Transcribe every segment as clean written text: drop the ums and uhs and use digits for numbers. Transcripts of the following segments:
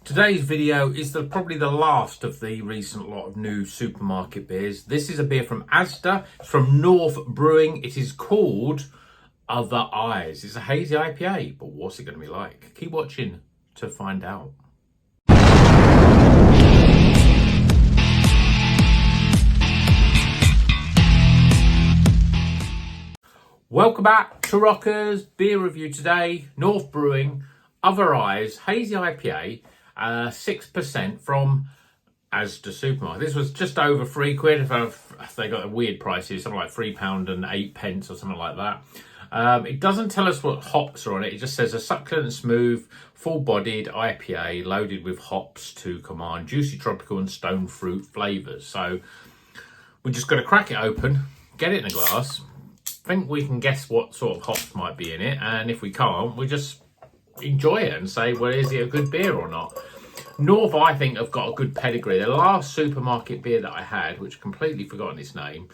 Today's video is probably the last of the recent lot of new supermarket beers. This is a beer from Asda. It's from North Brewing. It is called Other Eyes. It's a hazy IPA, but what's it going to be like? Keep watching to find out. Welcome back to Rockers Beer Review today. North Brewing, Other Eyes Hazy IPA. 6% from Asda Supermarket. This was just over £3. If they got weird prices, something like £3 and 8 pence or something like that. It doesn't tell us what hops are on it. It just says a succulent, smooth, full-bodied IPA loaded with hops to command juicy tropical and stone fruit flavours. So we're just going to crack it open, get it in a glass, think we can guess what sort of hops might be in it, and if we can't, we just enjoy it and say, well, is it a good beer or not? North, I think, have got a good pedigree. The last supermarket beer that I had, which completely forgotten its name,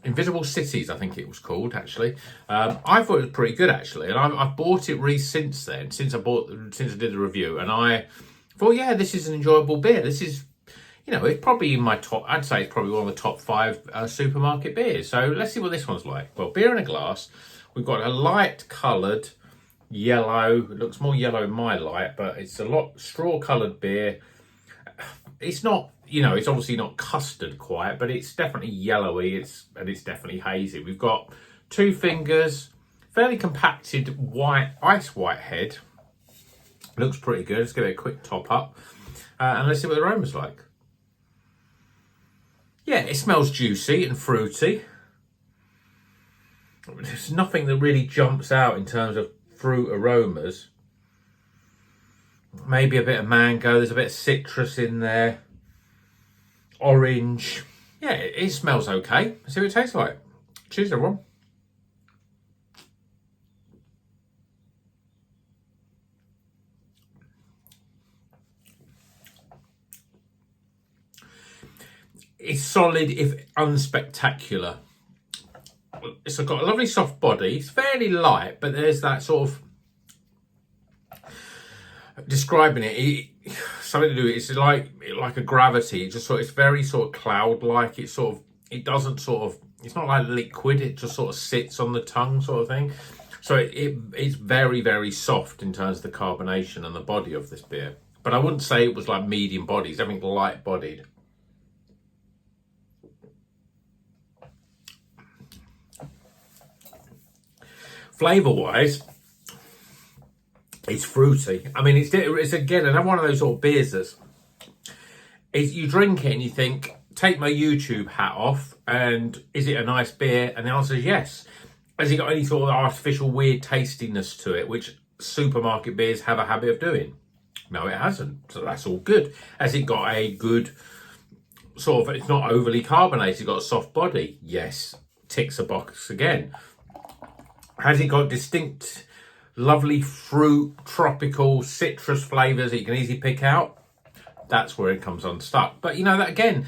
Invisible Cities, I think it was called, actually. I thought it was pretty good, actually, and I've bought it since then, since I did the review, and I thought, yeah, this is an enjoyable beer. This is, you know, it's probably in my top, I'd say it's probably one of the top 5 supermarket beers. So let's see what this one's like. Well, beer in a glass. We've got a light coloured yellow. It looks more yellow in my light, but it's a lot straw coloured beer. It's not, you know, it's obviously not custard quite, but it's definitely yellowy. It's definitely hazy. We've got 2 fingers, fairly compacted white, ice white head. Looks pretty good. Let's give it a quick top up. And let's see what the aroma's like. Yeah, it smells juicy and fruity. There's nothing that really jumps out in terms of fruit aromas. Maybe a bit of mango. There's a bit of citrus in there. Orange. Yeah, it smells okay. Let's see what it tastes like. Cheers, everyone. It's solid, if unspectacular. It's got a lovely soft body. It's fairly light, but there's that sort of describing it. Something to do. It's like a gravity. It just it's very sort of cloud-like. It's not like liquid. It just sort of sits on the tongue, sort of thing. So it's very, very soft in terms of the carbonation and the body of this beer. But I wouldn't say it was like medium bodied. It's everything light-bodied. Flavour-wise, it's fruity. I mean, it's again another one of those sort of beers you drink it and you think, take my YouTube hat off, and is it a nice beer? And the answer is yes. Has it got any sort of artificial weird tastiness to it, which supermarket beers have a habit of doing? No, it hasn't. So that's all good. Has it got a good sort of, it's not overly carbonated, it's got a soft body? Yes. Ticks a box again. Has it got distinct, lovely fruit, tropical, citrus flavours that you can easily pick out? That's where it comes unstuck. But, you know, that again,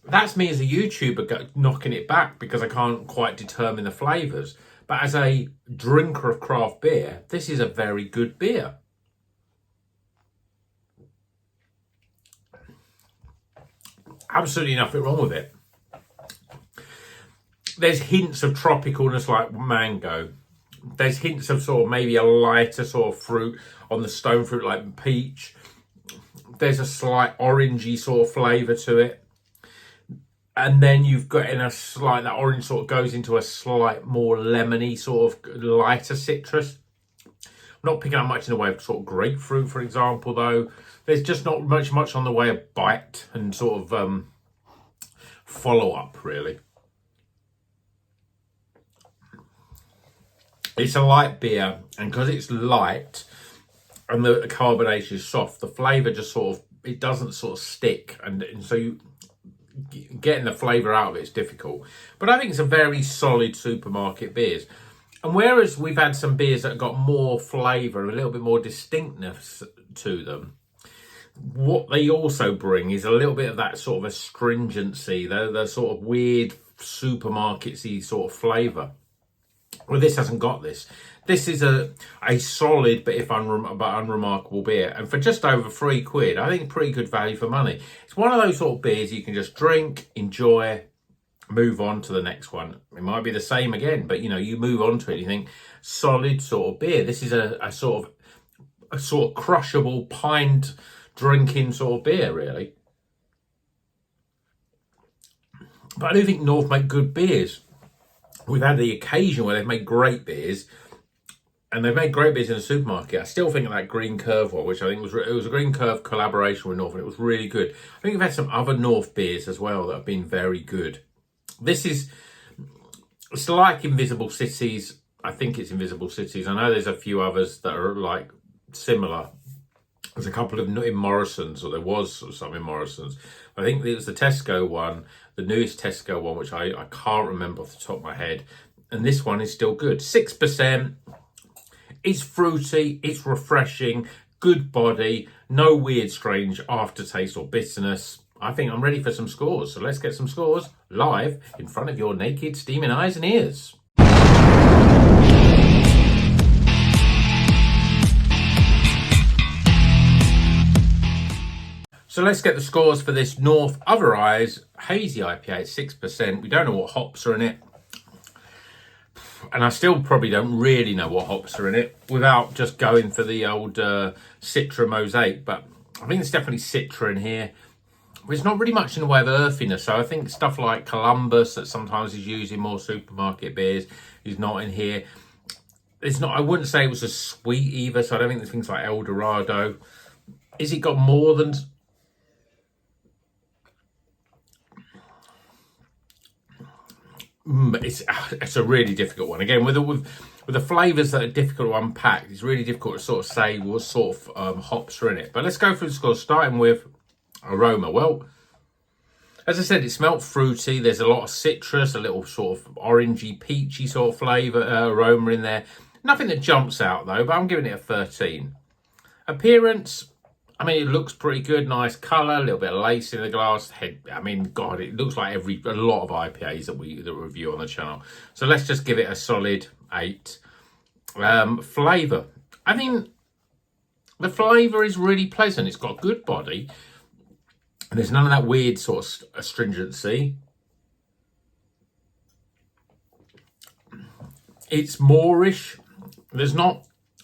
that's me as a YouTuber knocking it back because I can't quite determine the flavours. But as a drinker of craft beer, this is a very good beer. Absolutely nothing wrong with it. There's hints of tropicalness like mango. There's hints of sort of maybe a lighter sort of fruit on the stone fruit like peach. There's a slight orangey sort of flavour to it. And then you've got that orange sort of goes into a slight more lemony sort of lighter citrus. I'm not picking up much in the way of sort of grapefruit, for example, though. There's just not much on the way of bite and sort of follow-up, really. It's a light beer, and because it's light and the carbonation is soft, the flavour just sort of, it doesn't sort of stick, and so getting the flavour out of it is difficult. But I think it's a very solid supermarket beer. And whereas we've had some beers that have got more flavour and a little bit more distinctness to them, what they also bring is a little bit of that sort of astringency, the sort of weird supermarkety sort of flavour. Well, this hasn't got this. This is a solid but unremarkable beer, and for just over £3, I think pretty good value for money. It's one of those sort of beers you can just drink, enjoy, move on to the next one. It might be the same again, but you move on to it. You think solid sort of beer. This is a sort of crushable pint drinking sort of beer, really. But I do think North make good beers. We've had the occasion where they've made great beers. And they've made great beers in the supermarket. I still think of that Green Curve one, which I think it was a Green Curve collaboration with North, and it was really good. I think we've had some other North beers as well that have been very good. It's like Invisible Cities. I think it's Invisible Cities. I know there's a few others that are like similar. There's a couple of in Morrison's, or there was some in Morrison's. I think it was the Tesco one, the newest Tesco one, which I can't remember off the top of my head. And this one is still good. 6%. It's fruity, it's refreshing, good body, no weird, strange aftertaste or bitterness. I think I'm ready for some scores. So let's get some scores live in front of your naked, steaming eyes and ears. So let's get the scores for this North Other Eyes Hazy IPA at 6%. We don't know what hops are in it. And I still probably don't really know what hops are in it without just going for the old Citra Mosaic. But I think there's definitely Citra in here. There's not really much in the way of earthiness. So I think stuff like Columbus that sometimes is used in more supermarket beers is not in here. It's not. I wouldn't say it was a sweet either. So I don't think there's things like El Dorado. Is it got more than... It's a really difficult one. Again, with the flavours that are difficult to unpack, it's really difficult to sort of say what sort of hops are in it. But let's go through the scores, starting with aroma. Well, as I said, it smelt fruity. There's a lot of citrus, a little sort of orangey, peachy sort of flavour aroma in there. Nothing that jumps out though, but I'm giving it a 13. Appearance, I mean, it looks pretty good, nice colour, a little bit of lace in the glass. I mean, God, it looks like a lot of IPAs that we review on the channel. So let's just give it a solid 8. Flavour, I mean, the flavour is really pleasant. It's got a good body, and there's none of that weird sort of astringency. It's moreish. There's not.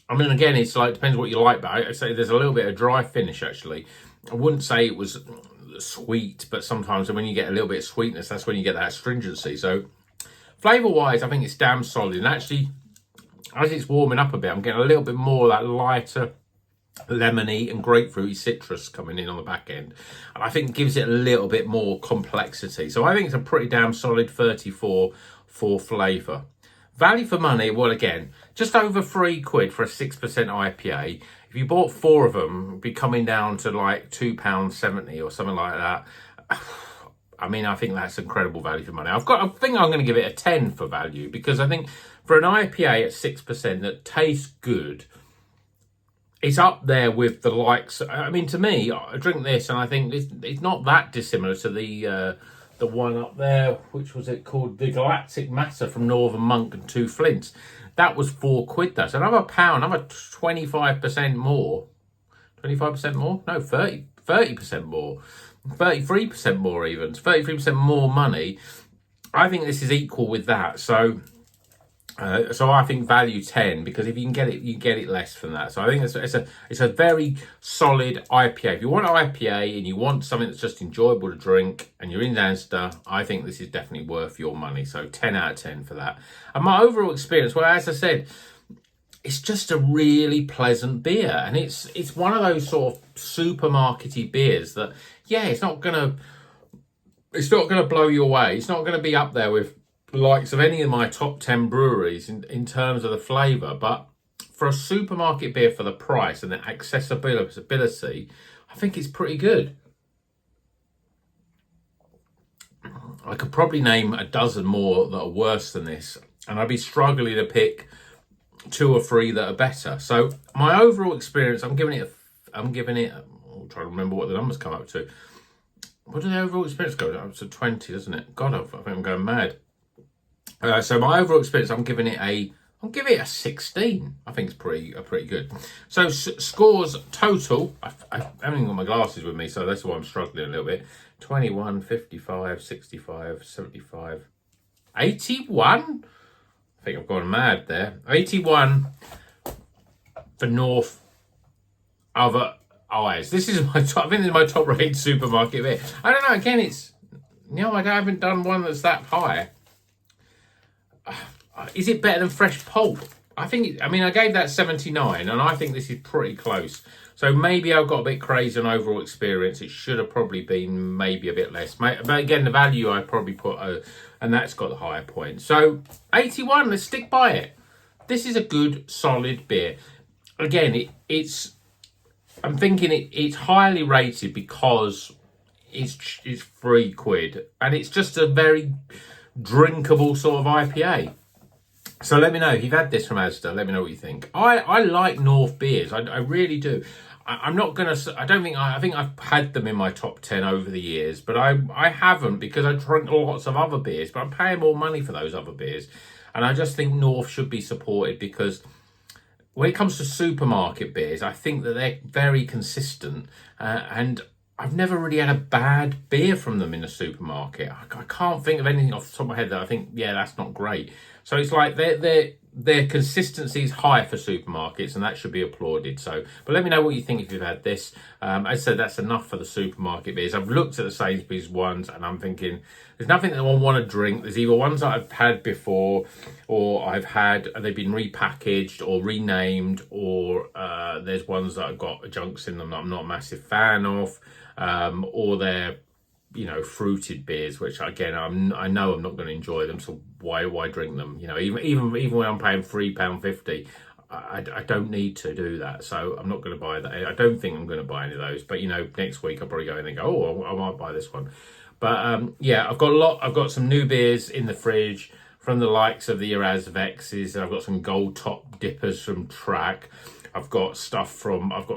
I mean, again, it's like, depends what you like, but I'd say there's a little bit of dry finish, actually. I wouldn't say it was sweet, but sometimes when you get a little bit of sweetness, that's when you get that astringency. So, flavour-wise, I think it's damn solid. And actually, as it's warming up a bit, I'm getting a little bit more of that lighter, lemony and grapefruity citrus coming in on the back end. And I think it gives it a little bit more complexity. So, I think it's a pretty damn solid 34 for flavour. Value for money, well, again, just over £3 for a 6% IPA. If you bought 4 of them, it'd be coming down to like £2.70 or something like that. I mean, I think that's incredible value for money. I think I'm going to give it a 10 for value, because I think for an IPA at 6% that tastes good, it's up there with the likes. I mean, to me, I drink this and I think it's not that dissimilar to the one up there, which was it called, the Galactic Matter from Northern Monk and Two Flints. That was £4. That's another £1, another 25% more. 25% more? No, 30% more. 33% more even. 33% more money. I think this is equal with that. So I think value 10, because if you can get it, you get it less than that. So I think it's a very solid IPA. If you want an IPA and you want something that's just enjoyable to drink and you're in Asda, I think this is definitely worth your money. So 10 out of 10 for that. And my overall experience, well, as I said, it's just a really pleasant beer. And it's one of those sort of supermarkety beers that, yeah, it's not gonna blow you away. It's not gonna be up there with likes of any of my top 10 breweries in terms of the flavour, but for a supermarket beer for the price and the accessibility, I think it's pretty good. I could probably name a dozen more that are worse than this, and I'd be struggling to pick 2 or 3 that are better. So my overall experience, I'm giving it, I'll try to remember what the numbers come up to. What did the overall experience go up to? 20, doesn't it? God, I think I'm going mad. So my overall experience, I'm giving it a I'll give it a 16. I think it's pretty good. So scores total. I haven't got my glasses with me, so that's why I'm struggling a little bit. 21, 55, 65, 75, 81. I think I've gone mad there. 81 for North Other Eyes. This is my top. I think this is my top rated supermarket beer. I don't know. Again, it's I haven't done one that's that high. Is it better than Fresh Pulp? I think. I mean, I gave that 79, and I think this is pretty close. So maybe I've got a bit crazy on overall experience. It should have probably been maybe a bit less. But again, the value I probably put, and that's got the higher point. So 81. Let's stick by it. This is a good, solid beer. Again, it's. I'm thinking it's highly rated because it's £3, and it's just a very drinkable sort of IPA. So let me know if you've had this from Asda. Let me know what you think. I like North beers. I really do. I'm not gonna. I think I've had them in my top 10 over the years, but I haven't because I drink lots of other beers. But I'm paying more money for those other beers, and I just think North should be supported because when it comes to supermarket beers, I think that they're very consistent, and I've never really had a bad beer from them in a supermarket. I can't think of anything off the top of my head that I think, yeah, that's not great. So it's like their consistency is high for supermarkets, and that should be applauded. So, but let me know what you think if you've had this. As I said, that's enough for the supermarket beers. I've looked at the Sainsbury's ones, and I'm thinking there's nothing that I want to drink. There's either ones that I've had before, or they've been repackaged or renamed, or there's ones that have got adjuncts in them that I'm not a massive fan of, or they're fruited beers, which again I know I'm not going to enjoy them, so why drink them? Even when I'm paying £3.50, I don't need to do that, so I'm not going to buy that. I don't think I'm going to buy any of those, but next week I'll probably go in and go, oh, I might buy this one. But yeah, I've got some new beers in the fridge from the likes of the Erasvexes. I've got some gold top dippers from Track. I've got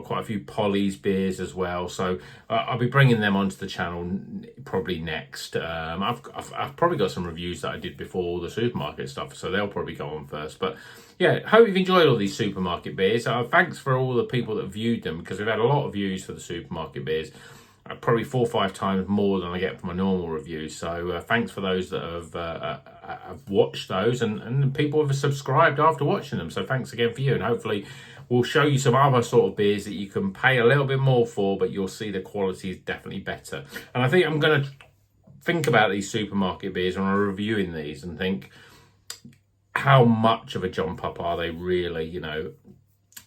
quite a few Polly's beers as well. So I'll be bringing them onto the channel probably next. I've probably got some reviews that I did before all the supermarket stuff, so they'll probably go on first. But yeah, hope you've enjoyed all these supermarket beers. Thanks for all the people that viewed them, because we've had a lot of views for the supermarket beers. Probably 4 or 5 times more than I get for my normal reviews. So thanks for those that have watched those, and people have subscribed after watching them. So thanks again for you, and hopefully we'll show you some other sort of beers that you can pay a little bit more for, but you'll see the quality is definitely better. And I think I'm going to think about these supermarket beers when I'm reviewing these and think, how much of a jump up are they really?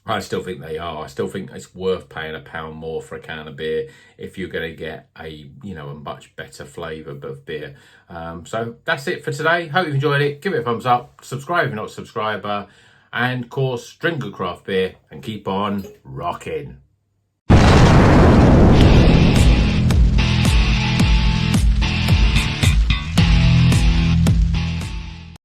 I still think they are. I still think it's worth paying £1 more for a can of beer if you're going to get a much better flavour of beer. So that's it for today. Hope you've enjoyed it. Give it a thumbs up. Subscribe if you're not a subscriber. And of course, drink good craft beer and keep on rocking.